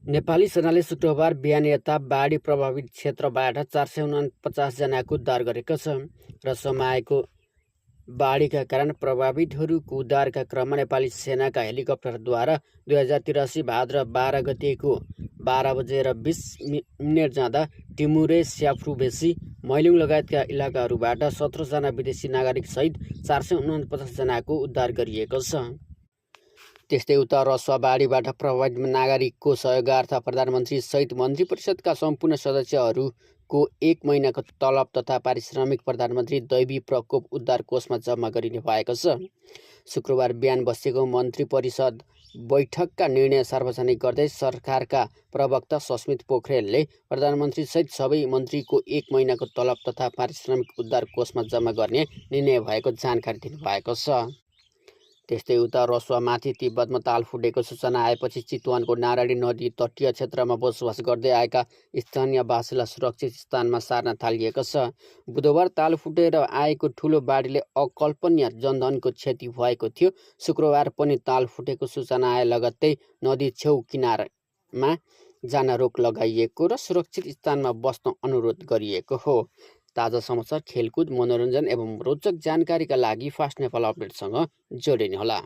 नेपाली सेनाले शुक्रबार बिहान यता बाढी प्रभावित क्षेत्रबाट 449 जनाको उद्धार गरेको छ र समाएको बाढीका कारण प्रभावितहरूको उद्धारका क्रममा नेपाली सेनाका हेलिकप्टरद्वारा 2083 भाद्र 12 गतेको 12:20 जाँदा टिमुरे, स्याफ्रुबेसी, मैलुङ लगायतका इलाकाहरूबाट 17 जना विदेशी नागरिक सहित 449 जनाको उद्धार गरिएको छ। त्यस्तै उता रसुवा बाढीबाट प्रभावित नागरिकको सहयोगार्थ प्रधानमन्त्री सहित मन्त्री परिषदका सम्पूर्ण सदस्यहरूको 1 महिनाको तलब तथा पारिश्रमिक प्रधानमन्त्री दैवी प्रकोप उद्धार कोषमा जम्मा गरिने भएको छ। शुक्रबार बिहान बसेको मन्त्री परिषद बैठकका निर्णय सार्वजनिक गर्दै सरकारका प्रवक्ता सस्मित पोखरेलले प्रधानमन्त्री सहित सबै मन्त्रीको 1 महिनाको तलब तथा पारिश्रमिक उद्धार कोषमा जम्मा गर्ने निर्णय भएको जानकारी दिनुभएको छ। त्यस्तै उता रसुवामाथि तिब्बतमा ताल फुटेको सूचना आएपछि चितवनको नारायणी नदी तटीय क्षेत्रमा बसोबास गर्दै आएका स्थानीयवासीलाई सुरक्षित स्थानमा सार्न थालिएको छ। बुधबार ताल फुटेर आएको ठुलो बाढीले अकल्पनीय जनधनको क्षति भएको थियो। शुक्रबार पनि ताल फुटेको सूचना आए लगत्तै नदी छेउ किनारमा जान रोक लगाइएको र सुरक्षित स्थानमा बस्न अनुरोध गरिएको हो। ताजा समाचार, खेलकुद, मनोरञ्जन एवं रोचक जानकारीका लागि फास्ट नेपाल अपडेटसँग जोडिनुहोला।